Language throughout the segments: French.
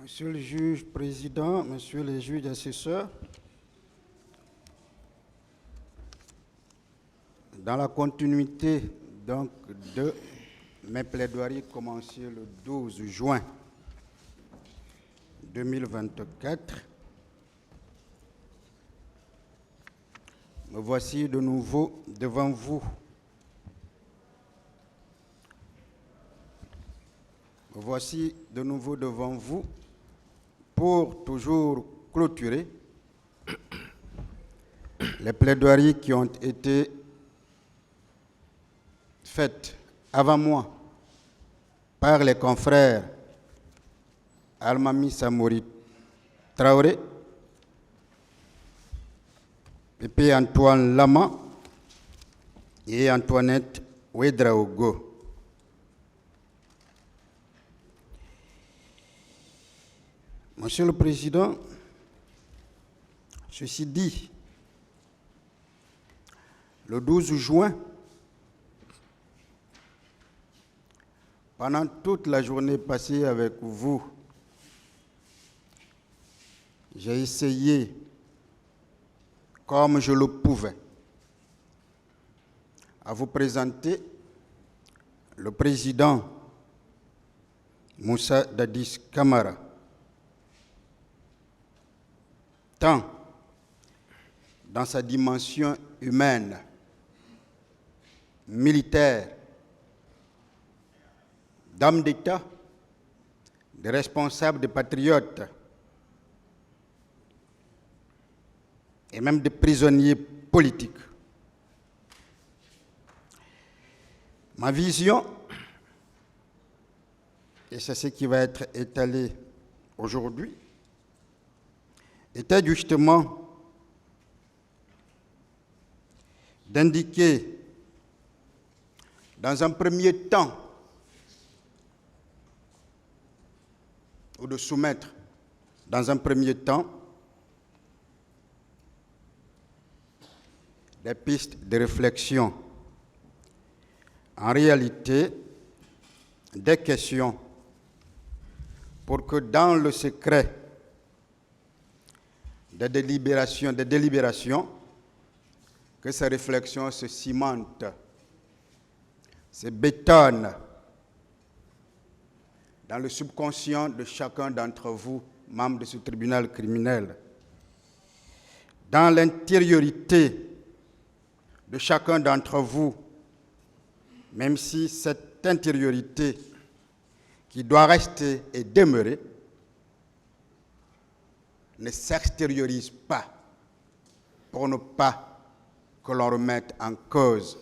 Monsieur le juge président, Monsieur les juges assesseurs, dans la continuité donc de mes plaidoiries commencées le 12 juin 2024, me voici de nouveau devant vous. Me voici de nouveau devant vous pour toujours clôturer les plaidoiries qui ont été faites avant moi par les confrères Almami Samori Traoré, Pépé Antoine Lama et Antoinette Ouedraogo. Monsieur le Président, ceci dit, le 12 juin, pendant toute la journée passée avec vous, j'ai essayé, comme je le pouvais, à vous présenter le président Moussa Dadis Camara, tant dans sa dimension humaine, militaire, d'homme d'État, de responsable, de patriote et même de prisonniers politiques. Ma vision, et c'est ce qui va être étalé aujourd'hui, était justement d'indiquer dans un premier temps ou de soumettre dans un premier temps des pistes de réflexion. En réalité, des questions pour que dans le secret des délibérations, que ces réflexions se cimentent, se bétonnent dans le subconscient de chacun d'entre vous, membres de ce tribunal criminel, dans l'intériorité de chacun d'entre vous, même si cette intériorité qui doit rester et demeurer ne s'extériorise pas pour ne pas que l'on remette en cause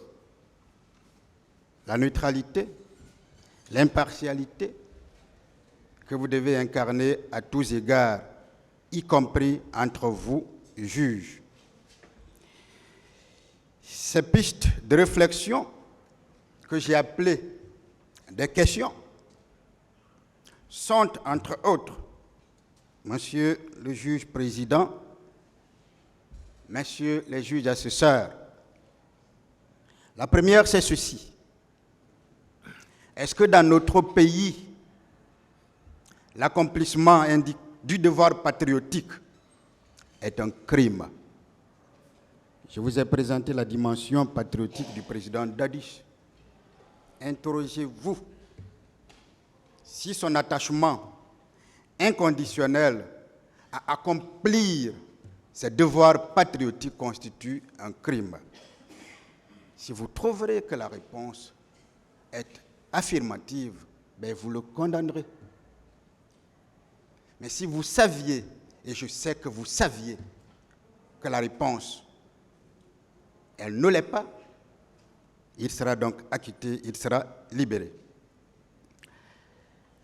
la neutralité, l'impartialité que vous devez incarner à tous égards, y compris entre vous, juges. Ces pistes de réflexion que j'ai appelées des questions sont, entre autres, Monsieur le juge président, Messieurs les juges assesseurs, la première, c'est ceci. Est-ce que dans notre pays, l'accomplissement du devoir patriotique est un crime? Je vous ai présenté la dimension patriotique du président Dadis. Interrogez-vous si son attachement inconditionnel à accomplir ses devoirs patriotiques constitue un crime. Si vous trouverez que la réponse est affirmative, ben vous le condamnerez. Mais si vous saviez, et je sais que vous saviez, que la réponse, elle ne l'est pas, il sera donc acquitté, il sera libéré.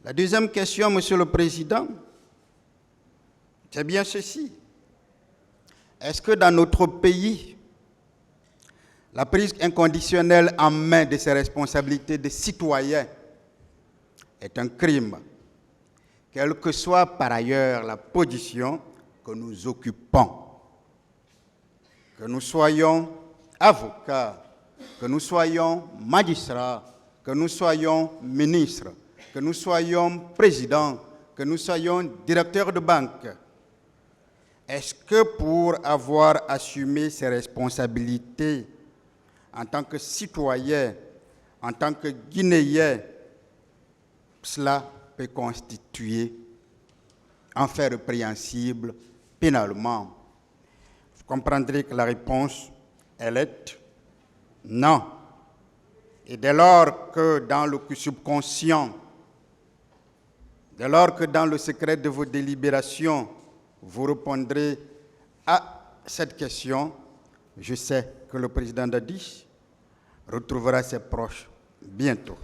La deuxième question, Monsieur le Président, c'est bien ceci. Est-ce que dans notre pays, la prise inconditionnelle en main de ses responsabilités de citoyens est un crime, quelle que soit par ailleurs la position que nous occupons? Que nous soyons avocats, que nous soyons magistrats, que nous soyons ministres, que nous soyons présidents, que nous soyons directeurs de banque, est-ce que pour avoir assumé ses responsabilités en tant que citoyen, en tant que Guinéen, cela peut constituer un fait répréhensible pénalement? Vous comprendrez que la réponse, elle est non. Et dès lors que dans le subconscient, dès lors que dans le secret de vos délibérations, vous répondrez à cette question, je sais que le président Dadis retrouvera ses proches bientôt.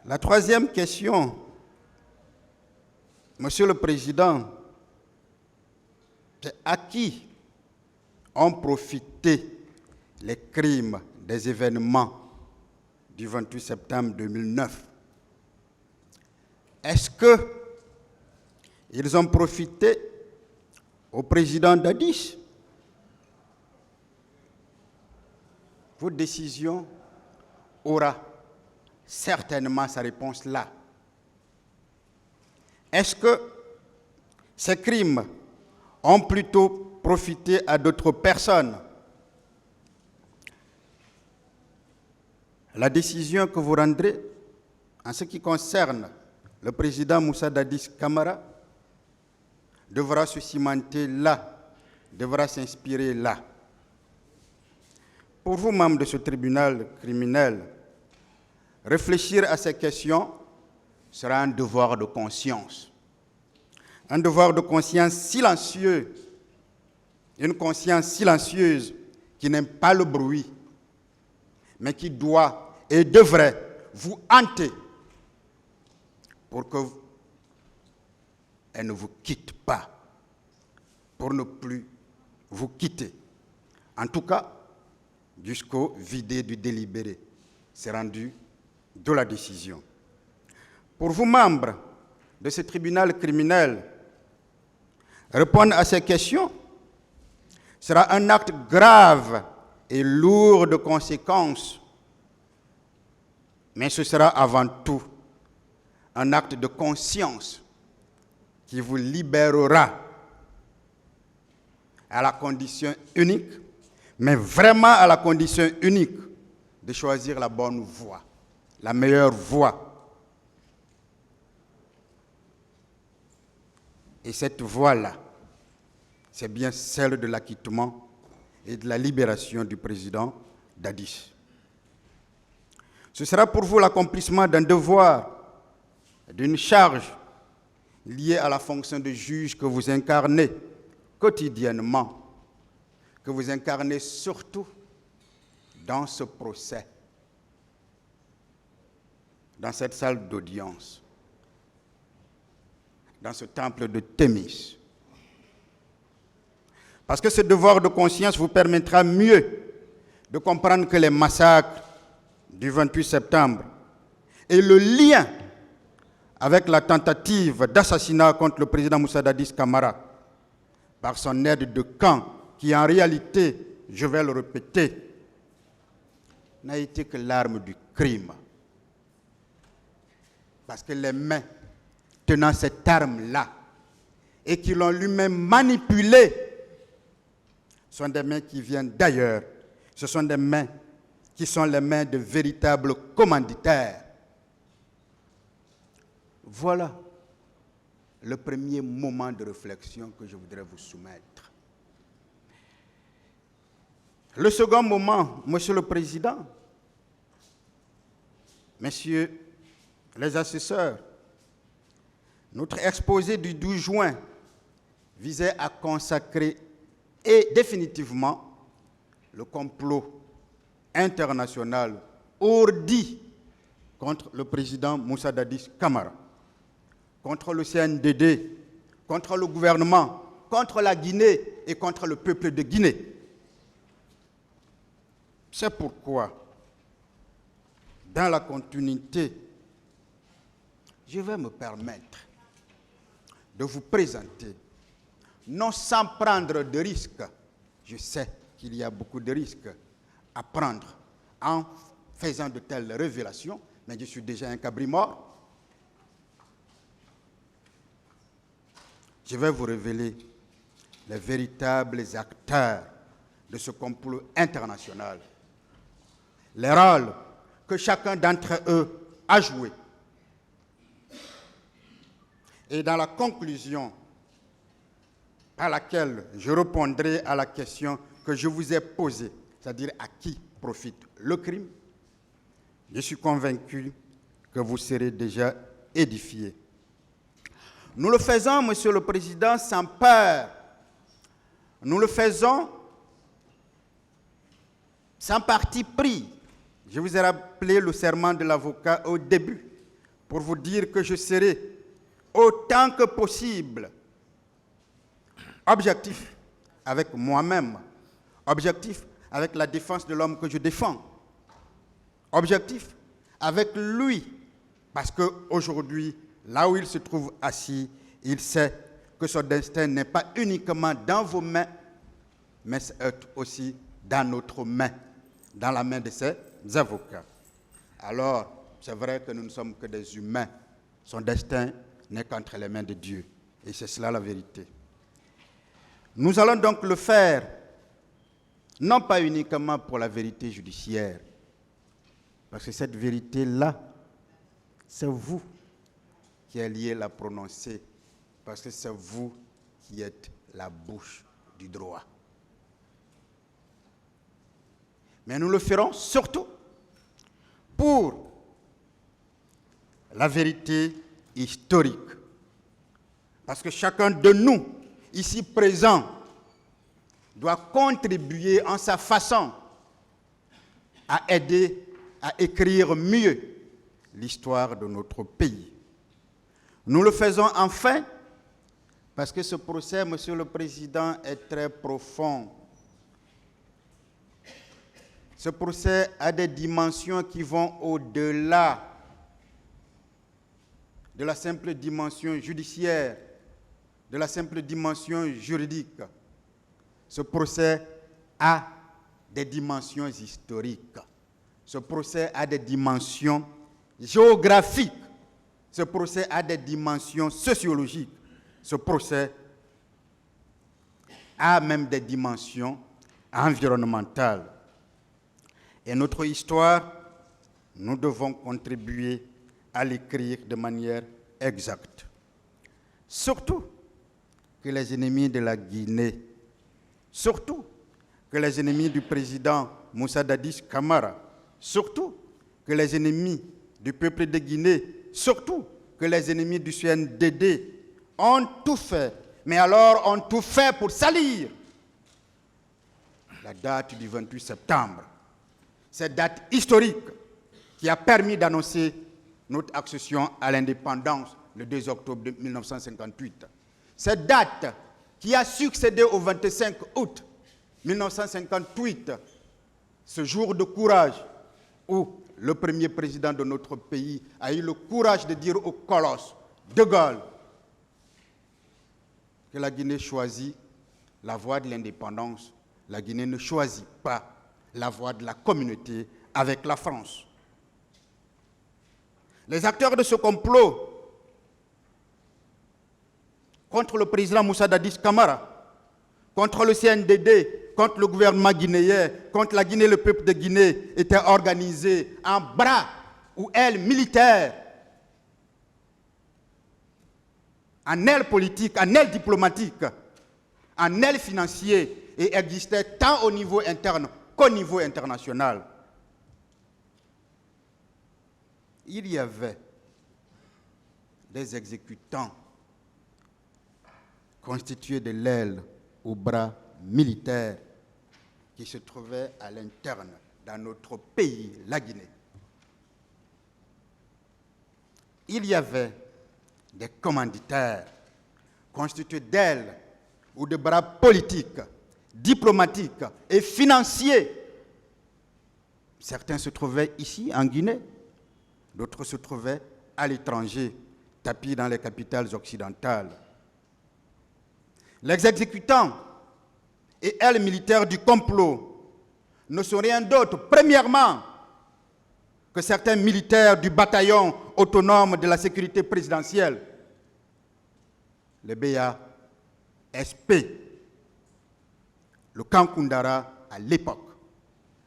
La troisième question, Monsieur le Président, c'est à qui ont profité les crimes des événements du 28 septembre 2009? Est-ce qu'ils ont profité au président Dadis? Votre décision aura certainement sa réponse là. Est-ce que ces crimes ont plutôt profité à d'autres personnes? La décision que vous rendrez en ce qui concerne le président Moussa Dadis Camara devra se cimenter là, devra s'inspirer là. Pour vous, membres de ce tribunal criminel, réfléchir à ces questions sera un devoir de conscience. Un devoir de conscience silencieux, une conscience silencieuse qui n'aime pas le bruit, mais qui doit et devrait vous hanter pour que elle ne vous quitte pas, pour ne plus vous quitter. En tout cas, jusqu'au vidé du délibéré, c'est rendu de la décision. Pour vous, membres de ce tribunal criminel, répondre à ces questions sera un acte grave et lourd de conséquences, mais ce sera avant tout un acte de conscience qui vous libérera à la condition unique, mais vraiment à la condition unique de choisir la bonne voie, la meilleure voie. Et cette voie-là, c'est bien celle de l'acquittement et de la libération du président Dadis. Ce sera pour vous l'accomplissement d'un devoir, d'une charge liée à la fonction de juge que vous incarnez quotidiennement, que vous incarnez surtout dans ce procès, dans cette salle d'audience, dans ce temple de Thémis. Parce que ce devoir de conscience vous permettra mieux de comprendre que les massacres du 28 septembre et le lien avec la tentative d'assassinat contre le président Moussa Dadis Camara par son aide de camp, qui en réalité, je vais le répéter, n'a été que l'arme du crime. Parce que les mains tenant cette arme-là et qui l'ont lui-même manipulée sont des mains qui viennent d'ailleurs. Ce sont des mains qui sont les mains de véritables commanditaires. Voilà le premier moment de réflexion que je voudrais vous soumettre. Le second moment, Monsieur le Président, Messieurs les assesseurs, notre exposé du 12 juin visait à consacrer et définitivement le complot international ourdi contre le président Moussa Dadis Camara, contre le CNDD, contre le gouvernement, contre la Guinée et contre le peuple de Guinée. C'est pourquoi, dans la continuité, je vais me permettre de vous présenter, non sans prendre de risques, je sais qu'il y a beaucoup de risques à prendre en faisant de telles révélations, mais je suis déjà un cabri mort, je vais vous révéler les véritables acteurs de ce complot international, les rôles que chacun d'entre eux a joués. Et dans la conclusion par laquelle je répondrai à la question que je vous ai posée, c'est-à-dire à qui profite le crime, je suis convaincu que vous serez déjà édifiés. Nous le faisons, Monsieur le Président, sans peur. Nous le faisons sans parti pris. Je vous ai rappelé le serment de l'avocat au début pour vous dire que je serai autant que possible objectif avec moi-même, objectif avec la défense de l'homme que je défends, objectif avec lui, parce qu'aujourd'hui, là où il se trouve assis, il sait que son destin n'est pas uniquement dans vos mains, mais c'est aussi dans notre main, dans la main de ses avocats. Alors, c'est vrai que nous ne sommes que des humains. Son destin n'est qu'entre les mains de Dieu. Et c'est cela la vérité. Nous allons donc le faire, non pas uniquement pour la vérité judiciaire, parce que cette vérité-là, c'est vous qui alliez la prononcer, parce que c'est vous qui êtes la bouche du droit. Mais nous le ferons surtout pour la vérité historique. Parce que chacun de nous, ici présent, doit contribuer en sa façon à aider à écrire mieux l'histoire de notre pays. Nous le faisons enfin parce que ce procès, Monsieur le Président, est très profond. Ce procès a des dimensions qui vont au-delà de la simple dimension judiciaire, de la simple dimension juridique. Ce procès a des dimensions historiques. Ce procès a des dimensions géographiques. Ce procès a des dimensions sociologiques. Ce procès a même des dimensions environnementales. Et notre histoire, nous devons contribuer à l'écrire de manière exacte. Surtout que les ennemis de la Guinée, surtout que les ennemis du président Moussa Dadis Camara, surtout que les ennemis du peuple de Guinée, surtout que les ennemis du CNDD ont tout fait, mais alors ont tout fait pour salir la date du 28 septembre. Cette date historique qui a permis d'annoncer notre accession à l'indépendance le 2 octobre 1958. Cette date qui a succédé au 25 août 1958, ce jour de courage où le premier président de notre pays a eu le courage de dire au colosse de Gaulle que la Guinée choisit la voie de l'indépendance. La Guinée ne choisit pas la voie de la communauté avec la France. Les acteurs de ce complot contre le président Moussa Dadis Camara, contre le CNDD, contre le gouvernement guinéen, contre la Guinée, le peuple de Guinée, étaient organisés en bras ou ailes militaires, en ailes politiques, en ailes diplomatiques, en ailes financières, et existaient tant au niveau interne qu'au niveau international. Il y avait des exécutants constitués de l'aile au bras militaire qui se trouvaient à l'interne dans notre pays, la Guinée. Il y avait des commanditaires constitués d'ailes ou de bras politiques, diplomatiques et financiers. Certains se trouvaient ici, en Guinée. D'autres se trouvaient à l'étranger, tapis dans les capitales occidentales. Les exécutants et ailes militaires du complot ne sont rien d'autre, premièrement, que certains militaires du bataillon autonome de la sécurité présidentielle, le BA SP, le camp Koundara à l'époque,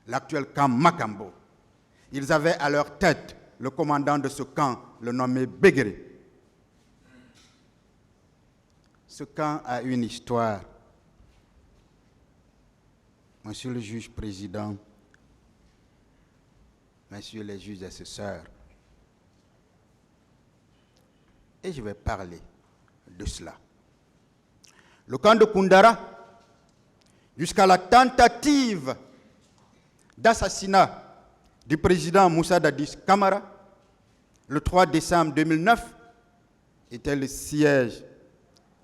l'actuel camp Makambo. Ils avaient à leur tête le commandant de ce camp, le nommé Béguéré. Ce camp a une histoire. Monsieur le juge président, messieurs les juges assesseurs, et je vais parler de cela. Le camp de Koundara, jusqu'à la tentative d'assassinat du président Moussa Dadis Camara, le 3 décembre 2009, était le siège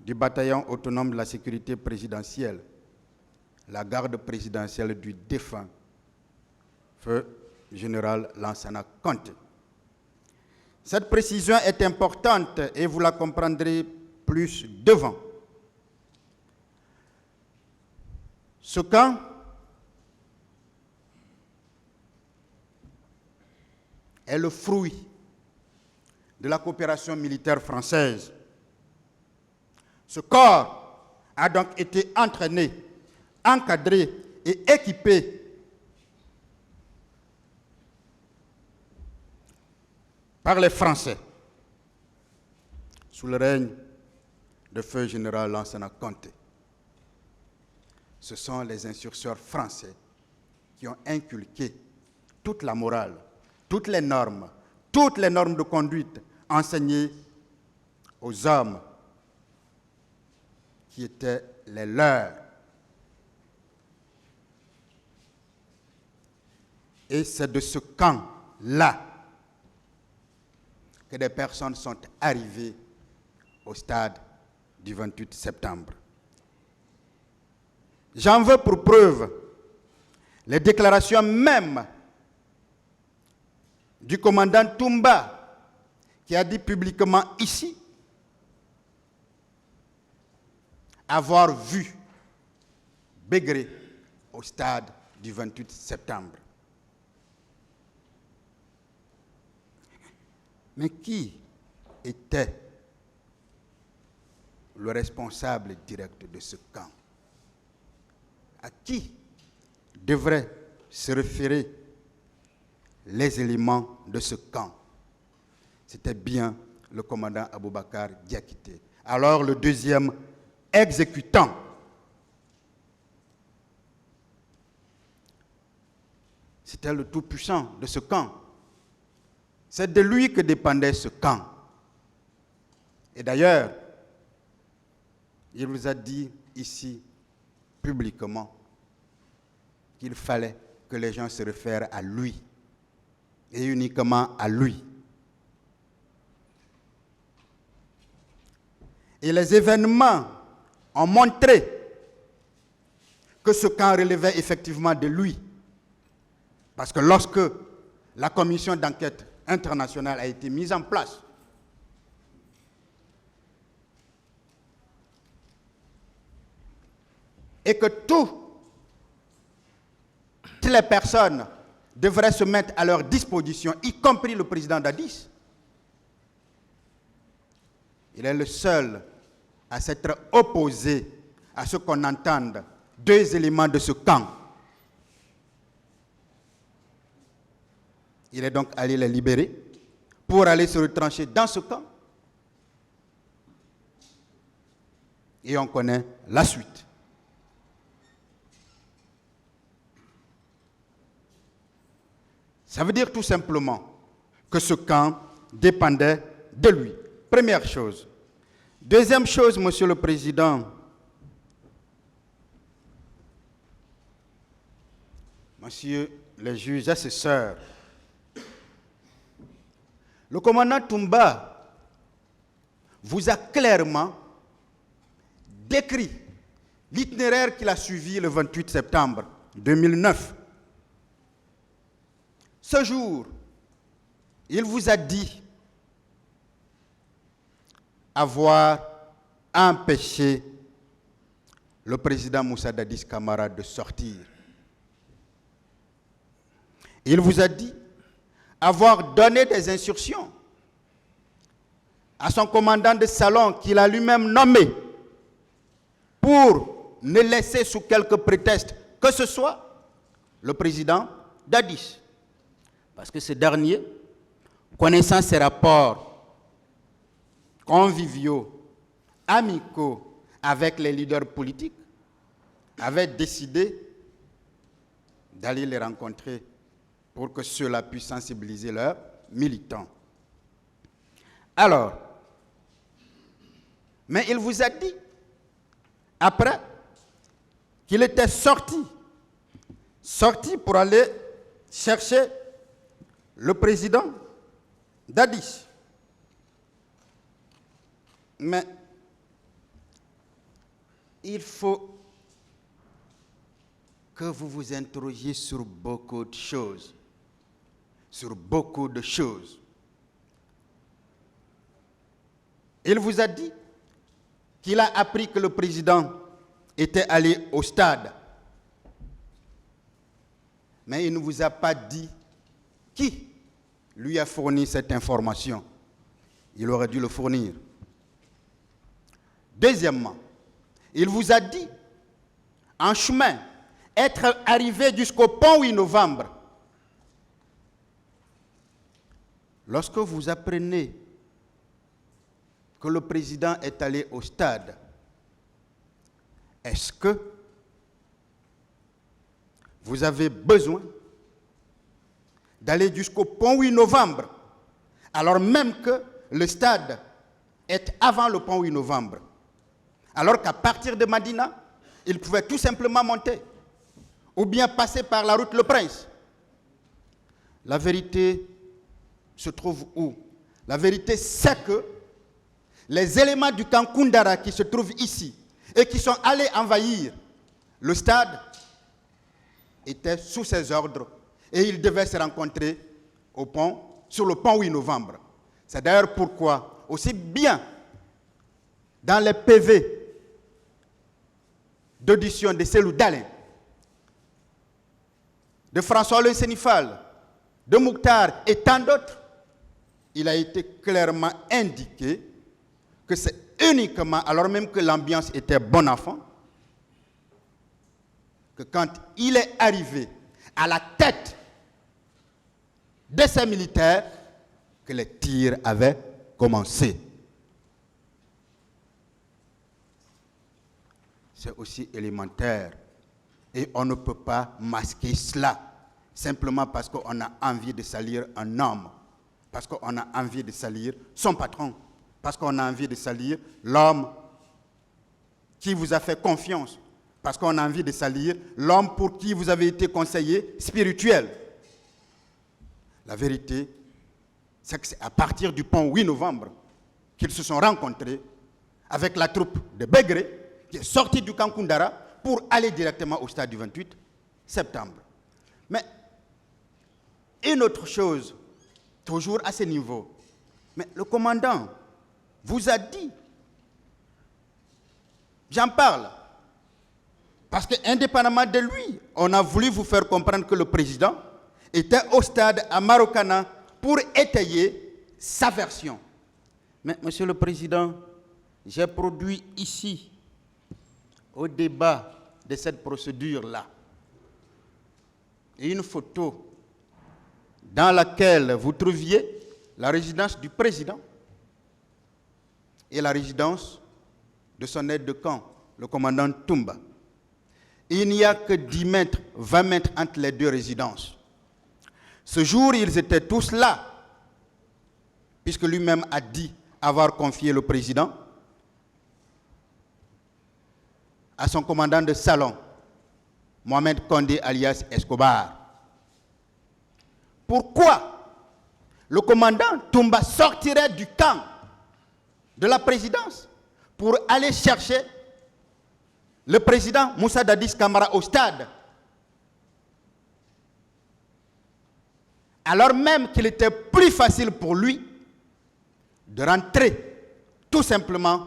du bataillon autonome de la sécurité présidentielle, la garde présidentielle du défunt, feu général Lansana Conté. Cette précision est importante et vous la comprendrez plus devant. Ce camp est le fruit de la coopération militaire française. Ce corps a donc été entraîné, encadré et équipé par les Français sous le règne de feu général Lansana Conté. Ce sont les insurgeurs français qui ont inculqué toute la morale, toutes les normes de conduite enseignées aux hommes qui étaient les leurs. Et c'est de ce camp-là que des personnes sont arrivées au stade du 28 septembre. J'en veux pour preuve les déclarations même du commandant Toumba, qui a dit publiquement ici avoir vu Béguéré au stade du 28 septembre. Mais qui était le responsable direct de ce camp? À qui devraient se référer les éléments de ce camp? C'était bien le commandant Aboubakar Diakité. Alors le deuxième exécutant, c'était le tout-puissant de ce camp. C'est de lui que dépendait ce camp. Et d'ailleurs, il vous a dit ici, publiquement, qu'il fallait que les gens se réfèrent à lui, et uniquement à lui. Et les événements ont montré que ce camp relevait effectivement de lui. Parce que lorsque la commission d'enquête internationale a été mise en place, et que toutes les personnes devraient se mettre à leur disposition, y compris le président Dadis, il est le seul à s'être opposé à ce qu'on entende deux éléments de ce camp. Il est donc allé les libérer pour aller se retrancher dans ce camp. Et on connaît la suite. Ça veut dire tout simplement que ce camp dépendait de lui. Première chose. Deuxième chose, Monsieur le Président, Monsieur le juge assesseur, le commandant Toumba vous a clairement décrit l'itinéraire qu'il a suivi le 28 septembre 2009. Ce jour, il vous a dit avoir empêché le président Moussa Dadis Camara de sortir. Il vous a dit avoir donné des instructions à son commandant de salon qu'il a lui-même nommé pour ne laisser sous quelque prétexte que ce soit le président Dadis. Parce que ce dernier, connaissant ses rapports conviviaux, amicaux avec les leaders politiques, avait décidé d'aller les rencontrer pour que cela puisse sensibiliser leurs militants. Alors, mais il vous a dit, après, qu'il était sorti pour aller chercher le président Dadis. Mais il faut que vous vous interrogiez sur beaucoup de choses. Il vous a dit qu'il a appris que le président était allé au stade. Mais il ne vous a pas dit qui lui a fourni cette information. Il aurait dû le fournir. Deuxièmement, il vous a dit, en chemin, être arrivé jusqu'au pont 8 novembre. Lorsque vous apprenez que le président est allé au stade, est-ce que vous avez besoin d'aller jusqu'au pont 8 novembre, alors même que le stade est avant le pont 8 novembre, alors qu'à partir de Madina, il pouvait tout simplement monter, ou bien passer par la route Le Prince. La vérité se trouve où? La vérité, c'est que les éléments du camp Koundara qui se trouvent ici et qui sont allés envahir le stade étaient sous ses ordres et ils devaient se rencontrer au pont, sur le pont 8 novembre. C'est d'ailleurs pourquoi, aussi bien dans les PV d'audition de Cellou Dalein, de François-Louis Sénifal, de Mouktar et tant d'autres, il a été clairement indiqué que c'est uniquement, alors même que l'ambiance était bon enfant, que quand il est arrivé à la tête de ces militaires, que les tirs avaient commencé. C'est aussi élémentaire. Et on ne peut pas masquer cela simplement parce qu'on a envie de salir un homme, parce qu'on a envie de salir son patron, parce qu'on a envie de salir l'homme qui vous a fait confiance, parce qu'on a envie de salir l'homme pour qui vous avez été conseiller spirituel. La vérité, c'est que c'est à partir du pont 8 novembre qu'ils se sont rencontrés avec la troupe de Begré, qui est sortie du camp Koundara pour aller directement au stade du 28 septembre. Mais une autre chose, toujours à ce niveau, mais le commandant vous a dit, j'en parle, parce qu'indépendamment de lui, on a voulu vous faire comprendre que le président était au stade à Marokana pour étayer sa version. Mais, Monsieur le Président, j'ai produit ici, au débat de cette procédure-là, une photo dans laquelle vous trouviez la résidence du président et la résidence de son aide de camp, le commandant Toumba. Il n'y a que 10 mètres, 20 mètres entre les deux résidences. Ce jour, ils étaient tous là, puisque lui-même a dit avoir confié le président à son commandant de salon, Mohamed Kondé alias Escobar. Pourquoi le commandant Toumba sortirait du camp de la présidence pour aller chercher le président Moussa Dadis Camara au stade, alors même qu'il était plus facile pour lui de rentrer tout simplement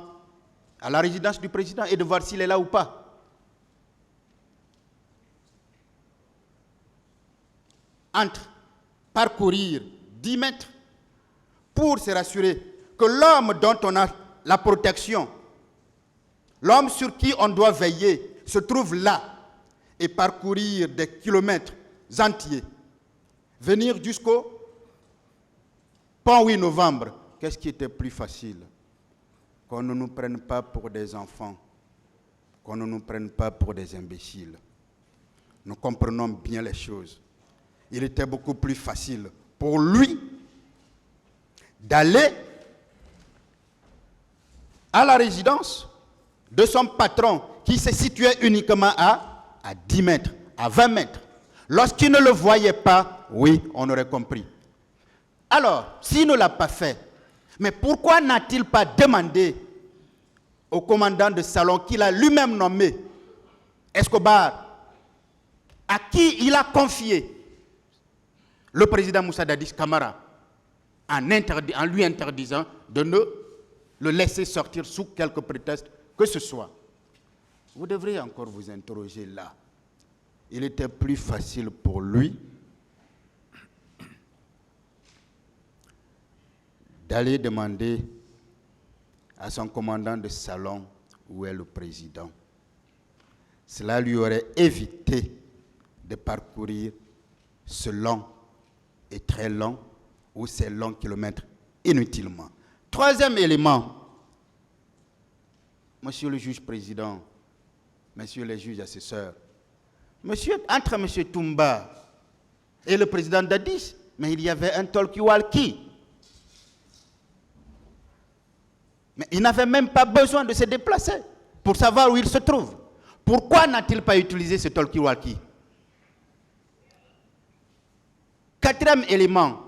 à la résidence du président et de voir s'il est là ou pas. Entre parcourir 10 mètres pour se rassurer que l'homme dont on a la protection L'homme sur qui on doit veiller se trouve là et parcourir des kilomètres entiers. Venir jusqu'au pont 8 novembre. Qu'est-ce qui était plus facile? Qu'on ne nous prenne pas pour des enfants, qu'on ne nous prenne pas pour des imbéciles. Nous comprenons bien les choses. Il était beaucoup plus facile pour lui d'aller à la résidence de son patron qui se situait uniquement à 10 mètres, à 20 mètres. Lorsqu'il ne le voyait pas, oui, on aurait compris. Alors, s'il ne l'a pas fait, mais pourquoi n'a-t-il pas demandé au commandant de salon qu'il a lui-même nommé, Escobar, à qui il a confié le président Moussa Dadis Camara, en lui interdisant de ne le laisser sortir sous quelque prétexte que ce soit? Vous devriez encore vous interroger là. Il était plus facile pour lui d'aller demander à son commandant de salon où est le président. Cela lui aurait évité de parcourir ce long et très long ou ces longs kilomètres inutilement. Troisième élément, monsieur le juge président, messieurs les juges assesseurs, entre M. Toumba et le président Dadis, mais il y avait un talkie-walkie. Mais il n'avait même pas besoin de se déplacer pour savoir où il se trouve. Pourquoi n'a-t-il pas utilisé ce talkie-walkie? Quatrième élément,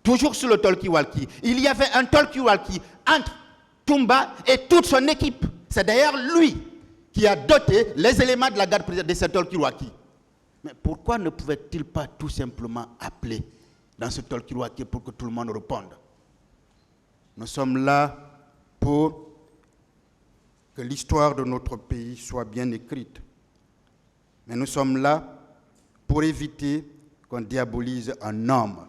toujours sur le talkie-walkie, il y avait un talkie-walkie entre Toumba et toute son équipe. C'est d'ailleurs lui qui a doté les éléments de la garde présidentielle de ce talkie-walkie. Mais pourquoi ne pouvait-il pas tout simplement appeler dans ce talkie-walkie pour que tout le monde réponde? Nous sommes là pour que l'histoire de notre pays soit bien écrite. Mais nous sommes là pour éviter qu'on diabolise un homme.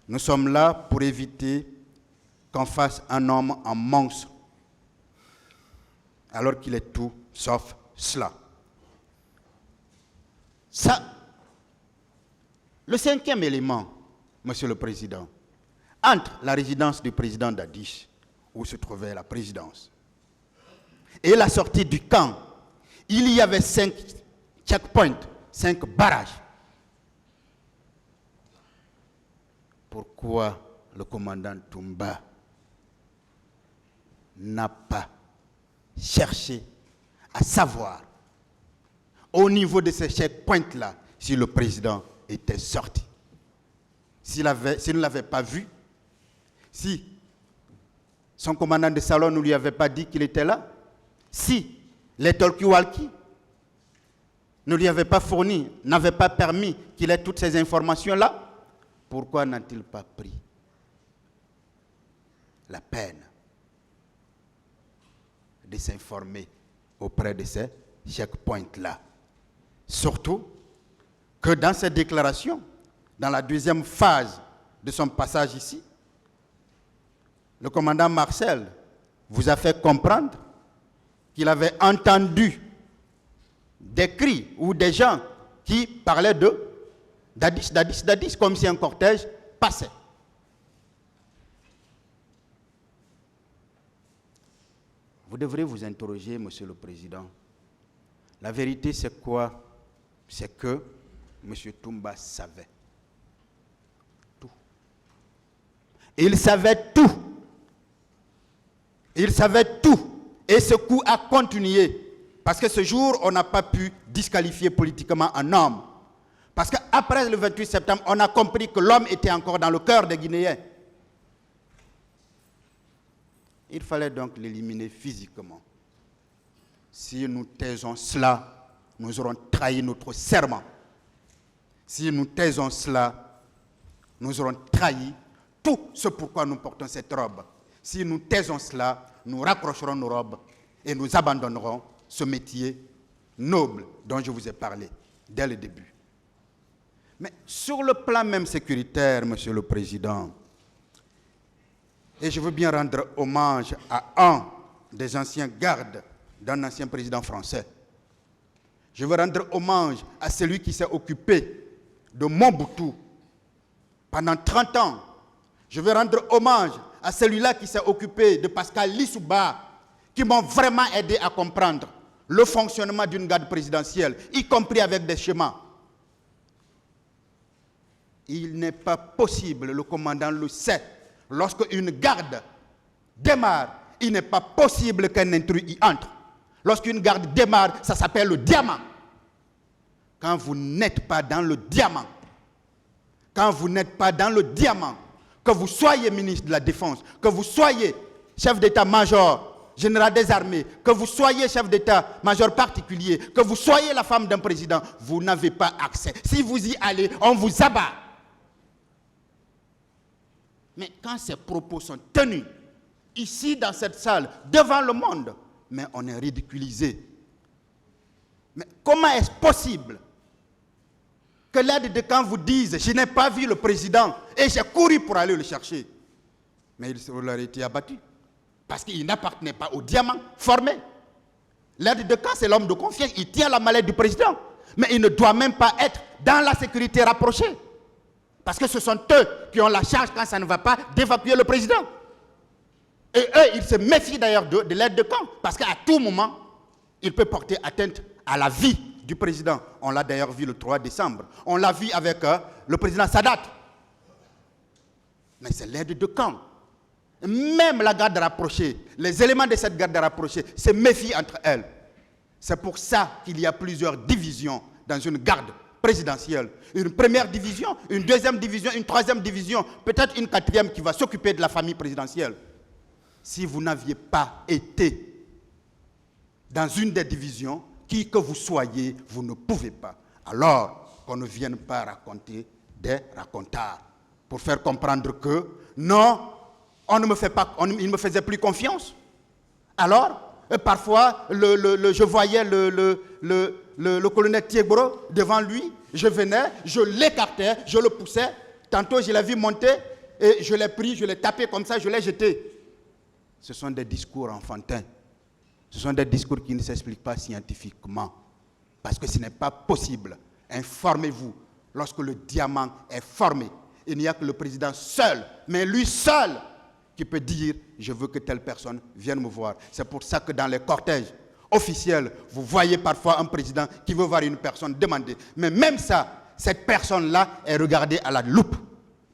Nous sommes là pour éviter qu'on fasse un homme un monstre, alors qu'il est tout sauf cela. Le cinquième élément, Monsieur le Président, entre la résidence du président Dadis, où se trouvait la présidence, et la sortie du camp, il y avait 5 checkpoints, 5 barrages. Pourquoi le commandant Toumba n'a pas cherché à savoir, au niveau de ces checkpoints-là, si le président était sorti? S'il ne l'avait pas vu, si son commandant de salon ne lui avait pas dit qu'il était là, si les talkie-walkie ne lui avaient pas fourni, n'avaient pas permis qu'il ait toutes ces informations-là, pourquoi n'a-t-il pas pris la peine de s'informer auprès de ces checkpoints-là? Surtout que dans cette déclaration, dans la deuxième phase de son passage ici, le commandant Marcel vous a fait comprendre qu'il avait entendu des cris ou des gens qui parlaient de Dadis, Dadis, Dadis, comme si un cortège passait. Vous devrez vous interroger, Monsieur le Président. La vérité, c'est quoi? C'est que M. Toumba savait tout. Il savait tout. Il savait tout. Et ce coup a continué. Parce que ce jour, on n'a pas pu disqualifier politiquement un homme. Parce qu'après le 28 septembre, on a compris que l'homme était encore dans le cœur des Guinéens. Il fallait donc l'éliminer physiquement. Si nous taisons cela, nous aurons trahi notre serment. Si nous taisons cela, nous aurons trahi tout ce pourquoi nous portons cette robe. Si nous taisons cela, nous raccrocherons nos robes et nous abandonnerons ce métier noble dont je vous ai parlé dès le début. Mais sur le plan même sécuritaire, Monsieur le Président, et je veux bien rendre hommage à un des anciens gardes d'un ancien président français. Je veux rendre hommage à celui qui s'est occupé de Mobutu pendant 30 ans. Je veux rendre hommage à celui-là qui s'est occupé de Pascal Lissouba, qui m'ont vraiment aidé à comprendre le fonctionnement d'une garde présidentielle, y compris avec des schémas. Il n'est pas possible, le commandant le sait, lorsque une garde démarre, il n'est pas possible qu'un intrus y entre. Lorsqu'une garde démarre, ça s'appelle le diamant. Quand vous n'êtes pas dans le diamant, que vous soyez ministre de la Défense, que vous soyez chef d'état-major, général des armées, que vous soyez chef d'état-major particulier, que vous soyez la femme d'un président, vous n'avez pas accès. Si vous y allez, on vous abat. Mais quand ces propos sont tenus, ici dans cette salle, devant le monde, mais on est ridiculisé. Mais comment est-ce possible que l'aide de camp vous dise « Je n'ai pas vu le président et j'ai couru pour aller le chercher ». Mais il aurait été abattu parce qu'il n'appartenait pas au diamant formé. L'aide de camp, c'est l'homme de confiance. Il tient la mallette du président. Mais il ne doit même pas être dans la sécurité rapprochée. Parce que ce sont eux qui ont la charge, quand ça ne va pas, d'évacuer le président. Et eux, ils se méfient d'ailleurs de l'aide de camp. Parce qu'à tout moment, il peut porter atteinte à la vie du président. On l'a d'ailleurs vu le 3 décembre. On l'a vu avec le président Sadat. Mais c'est l'aide de camp. Même la garde rapprochée, les éléments de cette garde rapprochée se méfient entre elles. C'est pour ça qu'il y a plusieurs divisions dans une garde présidentielle. Une première division, une deuxième division, une troisième division, peut-être une quatrième qui va s'occuper de la famille présidentielle. Si vous n'aviez pas été dans une des divisions, qui que vous soyez, vous ne pouvez pas. Alors qu'on ne vienne pas raconter des racontards pour faire comprendre que non, il ne me faisait plus confiance. Alors, parfois, je voyais le colonel Thiegro devant lui, je venais, je l'écartais, je le poussais. Tantôt, je l'ai vu monter et je l'ai pris, je l'ai tapé comme ça, je l'ai jeté. Ce sont des discours enfantins. Ce sont des discours qui ne s'expliquent pas scientifiquement. Parce que ce n'est pas possible. Informez-vous. Lorsque le diamant est formé, il n'y a que le président seul, mais lui seul, qui peut dire « je veux que telle personne vienne me voir ». C'est pour ça que dans les cortèges officiels, vous voyez parfois un président qui veut voir une personne demander. Mais même ça, cette personne-là est regardée à la loupe.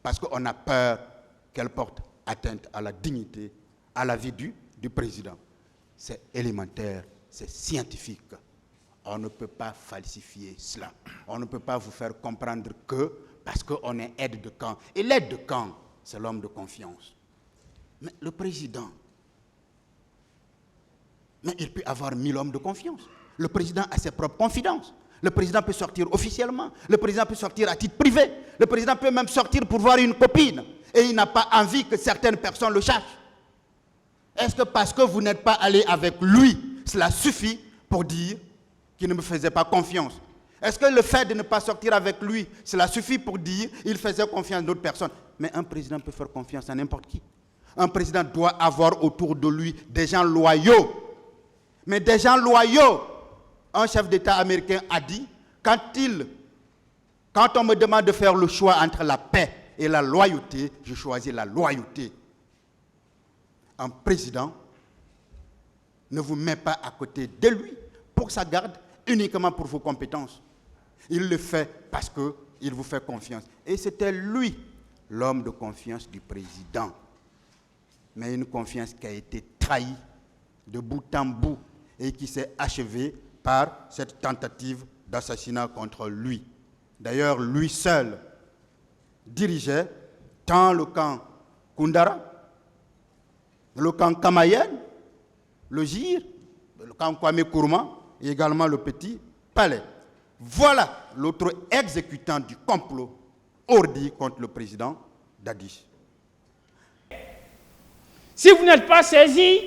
Parce qu'on a peur qu'elle porte atteinte à la dignité, à la vie du président. C'est élémentaire, c'est scientifique. On ne peut pas falsifier cela. On ne peut pas vous faire comprendre que parce qu'on est aide de camp. Et l'aide de camp, c'est l'homme de confiance. Mais le président, mais il peut avoir 1000 hommes de confiance. Le président a ses propres confidences. Le président peut sortir officiellement. Le président peut sortir à titre privé. Le président peut même sortir pour voir une copine. Et il n'a pas envie que certaines personnes le sachent. Est-ce que parce que vous n'êtes pas allé avec lui, cela suffit pour dire qu'il ne me faisait pas confiance? Est-ce que le fait de ne pas sortir avec lui, cela suffit pour dire qu'il faisait confiance à d'autres personnes? Mais un président peut faire confiance à n'importe qui. Un président doit avoir autour de lui des gens loyaux. Mais des gens loyaux, un chef d'État américain a dit, quand on me demande de faire le choix entre la paix et la loyauté, je choisis la loyauté. Un président ne vous met pas à côté de lui pour sa garde, uniquement pour vos compétences. Il le fait parce qu'il vous fait confiance. Et c'était lui, l'homme de confiance du président. Mais une confiance qui a été trahie de bout en bout et qui s'est achevée par cette tentative d'assassinat contre lui. D'ailleurs, lui seul dirigeait tant le camp Koundara, le camp Kamayen, le GIR, le camp Kwame Nkrumah et également le Petit Palais. Voilà l'autre exécutant du complot ourdi contre le président Dadis. Si vous n'êtes pas saisi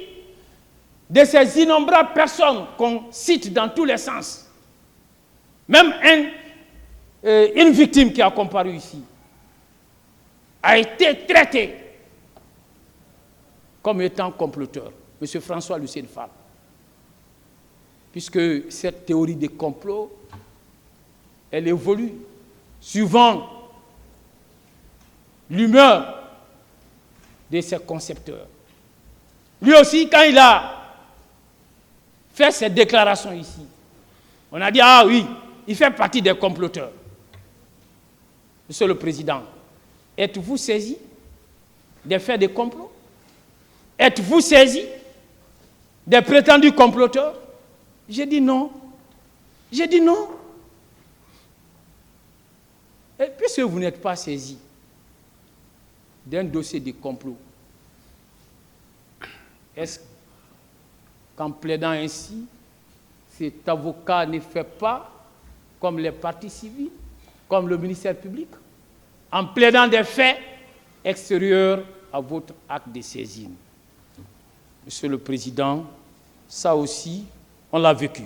de ces innombrables personnes qu'on cite dans tous les sens, même une victime qui a comparu ici a été traitée comme étant comploteur, M. François Lucien Fall. puisque cette théorie des complots, elle évolue suivant l'humeur de ses concepteurs. Lui aussi, quand il a fait cette déclaration ici, on a dit, ah oui, il fait partie des comploteurs. Monsieur le Président, êtes-vous saisi des faits de complot? Êtes-vous saisi des prétendus comploteurs? J'ai dit non. J'ai dit non. Et puisque vous n'êtes pas saisi d'un dossier de complot, est-ce qu'en plaidant ainsi, cet avocat ne fait pas comme les parties civiles, comme le ministère public, en plaidant des faits extérieurs à votre acte de saisine? Monsieur le Président, ça aussi, on l'a vécu.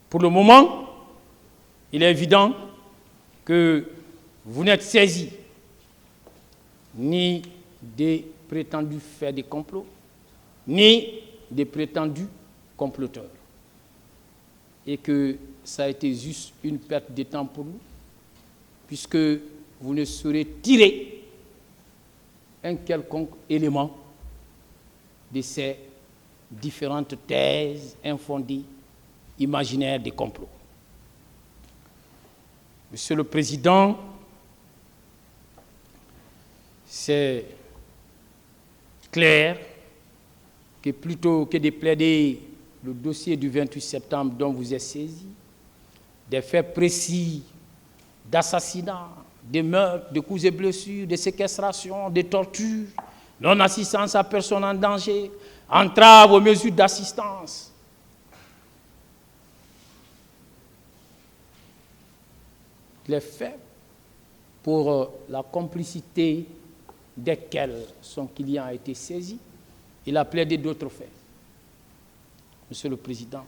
Pour le moment, il est évident que vous n'êtes saisi ni des prétendus faits de complot, ni des prétendus comploteurs. Et que ça a été juste une perte de temps pour nous, puisque vous ne saurez tirer un quelconque élément de ces différentes thèses infondées, imaginaires des complots. Monsieur le Président, c'est clair que plutôt que de plaider le dossier du 28 septembre dont vous êtes saisi, des faits précis d'assassinat, de meurtres, de coups et blessures, de séquestration, de tortures, non-assistance à personne en danger, entrave aux mesures d'assistance. Les faits pour la complicité desquels son client a été saisi, il a plaidé d'autres faits. Monsieur le Président,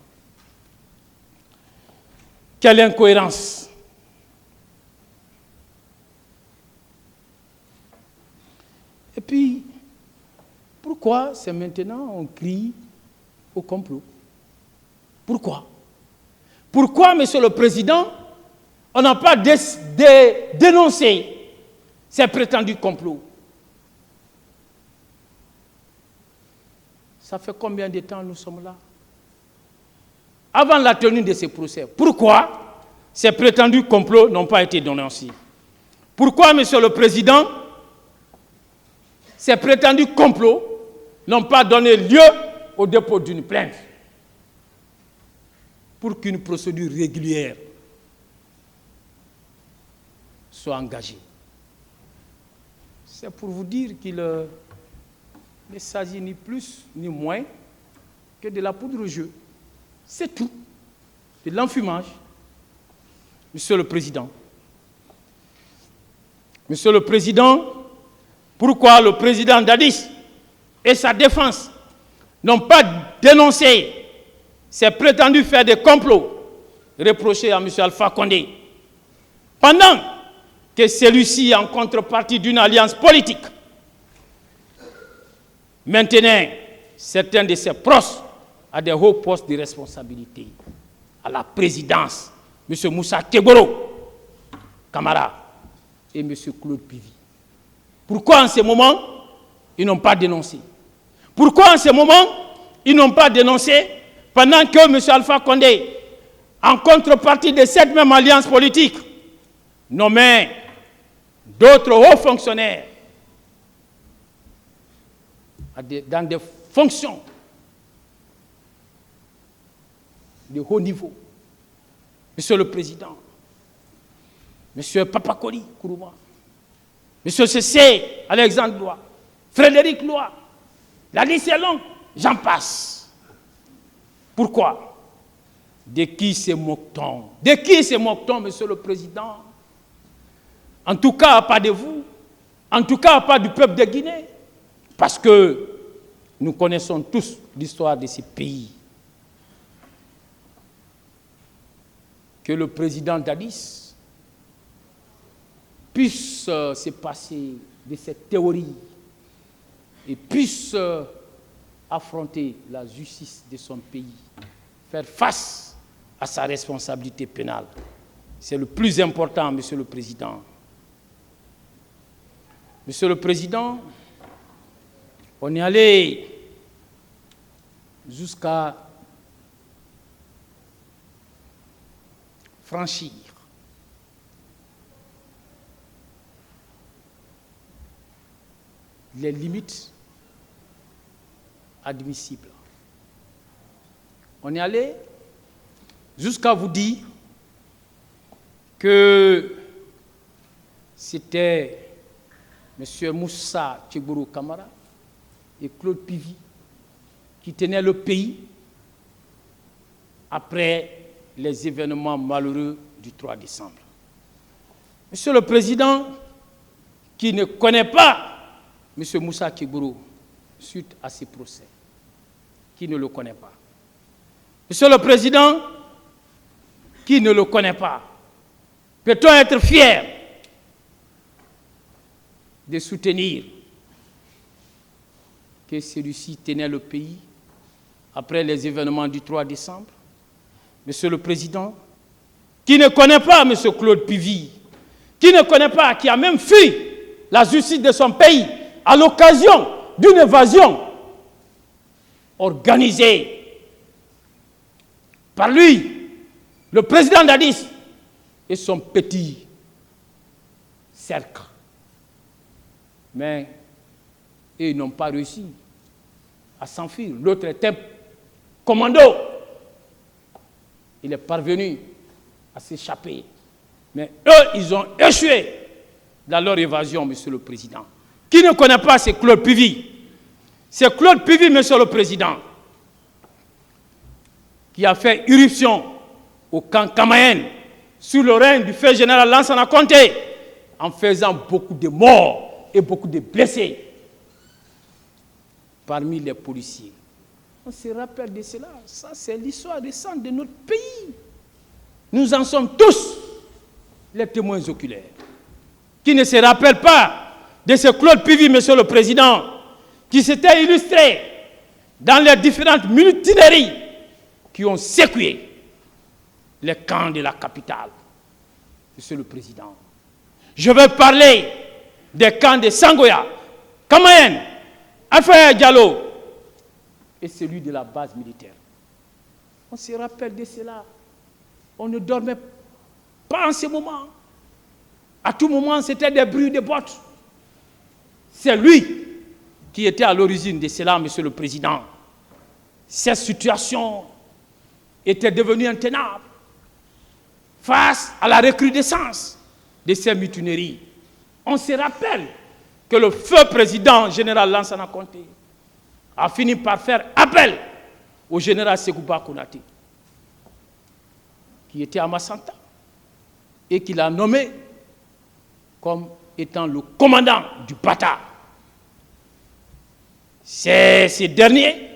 quelle incohérence! Et puis, pourquoi c'est maintenant on crie au complot? Pourquoi? Pourquoi, Monsieur le Président, on n'a pas dénoncé ces prétendus complots? Ça fait combien de temps nous sommes là? Avant la tenue de ces procès, pourquoi ces prétendus complots n'ont pas été dénoncés? Pourquoi, Monsieur le Président, ces prétendus complots n'ont pas donné lieu au dépôt d'une plainte pour qu'une procédure régulière soit engagée? C'est pour vous dire qu'il ne s'agit ni plus ni moins que de la poudre au jeu. C'est tout. De l'enfumage. Monsieur le Président. Monsieur le Président, pourquoi le président Dadis et sa défense n'ont pas dénoncé ces prétendus faits de complot reprochés à M. Alpha Condé, pendant que celui-ci, en contrepartie d'une alliance politique, maintenait certains de ses proches à des hauts postes de responsabilité, à la présidence, M. Moussa Keboro, Camara, et M. Claude Pivi? Pourquoi en ce moment, ils n'ont pas dénoncé? Pourquoi en ce moment, ils n'ont pas dénoncé pendant que M. Alpha Condé, en contrepartie de cette même alliance politique, nommait d'autres hauts fonctionnaires dans des fonctions de haut niveau? Monsieur le Président, Monsieur Papakoli Kourouma, Monsieur Cessé Alexandre Lois, Frédéric Lois, la liste est longue, j'en passe. Pourquoi? De qui se moque-t-on? De qui se moque-t-on, Monsieur le Président? En tout cas, pas de vous, en tout cas, pas du peuple de Guinée, parce que nous connaissons tous l'histoire de ces pays. Que le président Dadis puisse se passer de cette théorie et puisse affronter la justice de son pays, faire face à sa responsabilité pénale. C'est le plus important, Monsieur le Président. Monsieur le Président, on est allé jusqu'à franchir les limites admissibles. On est allé jusqu'à vous dire que c'était M. Moussa Tchegboro Kamara et Claude Pivy qui tenaient le pays après les événements malheureux du 3 décembre. Monsieur le Président, qui ne connaît pas M. Moussa Tchegboro suite à ces procès, qui ne le connaît pas. Monsieur le Président, qui ne le connaît pas, peut-on être fier de soutenir que celui-ci tenait le pays après les événements du 3 décembre? Monsieur le Président, qui ne connaît pas M. Claude Pivy, qui ne connaît pas, qui a même fui la justice de son pays à l'occasion d'une évasion organisée par lui, le président Dadis et son petit cercle. Mais ils n'ont pas réussi à s'enfuir. L'autre était commando. Il est parvenu à s'échapper. Mais eux, ils ont échoué dans leur évasion, Monsieur le Président. Qui ne connaît pas, c'est Claude Pivy. C'est Claude Pivy, Monsieur le Président, qui a fait irruption au camp Kamayen sous le règne du feu général Lansana Conté, en faisant beaucoup de morts et beaucoup de blessés parmi les policiers. On se rappelle de cela. Ça, c'est l'histoire récente de notre pays. Nous en sommes tous les témoins oculaires. Qui ne se rappelle pas de ce Claude Pivy, Monsieur le Président, qui s'était illustré dans les différentes mutineries qui ont secoué les camps de la capitale. Monsieur le Président, je vais parler des camps de Sangoya, Kamayen, Alpha Diallo et celui de la base militaire. On se rappelle de cela. On ne dormait pas en ce moment. À tout moment, c'était des bruits de bottes. C'est lui qui était à l'origine de cela, Monsieur le Président. Cette situation était devenue intenable face à la recrudescence de ces mutineries. On se rappelle que le feu président général Lansana Conté a fini par faire appel au général Sekouba Konaté, qui était à Massanta, et qu'il a nommé comme étant le commandant du Bata. C'est ce dernier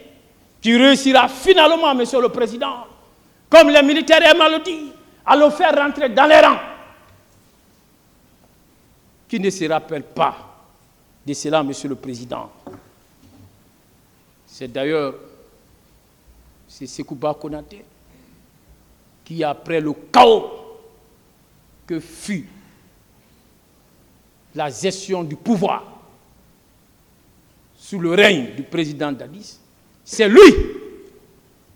qui réussira finalement, Monsieur le Président, comme les militaires aiment à le dire, à le faire rentrer dans les rangs. Qui ne se rappelle pas de cela, Monsieur le Président? C'est d'ailleurs Sekouba Konaté qui, après le chaos que fut la gestion du pouvoir sous le règne du président Dadis, c'est lui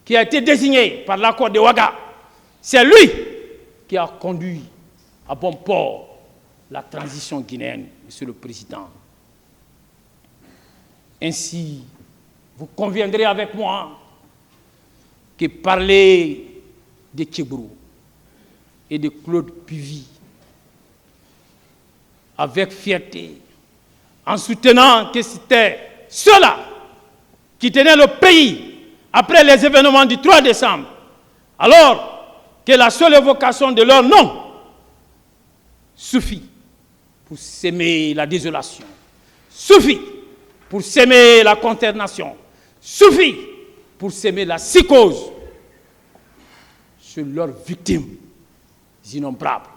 qui a été désigné par l'accord de Ouaga. C'est lui qui a conduit à bon port la transition guinéenne, Monsieur le Président. Ainsi, vous conviendrez avec moi que parler de Tchegboro et de Claude Pivy avec fierté, en soutenant que c'était ceux-là qui tenaient le pays après les événements du 3 décembre, alors que la seule évocation de leur nom suffit pour s'aimer la désolation, suffit pour s'aimer la consternation, suffit pour s'aimer la psychose sur leurs victimes innombrables.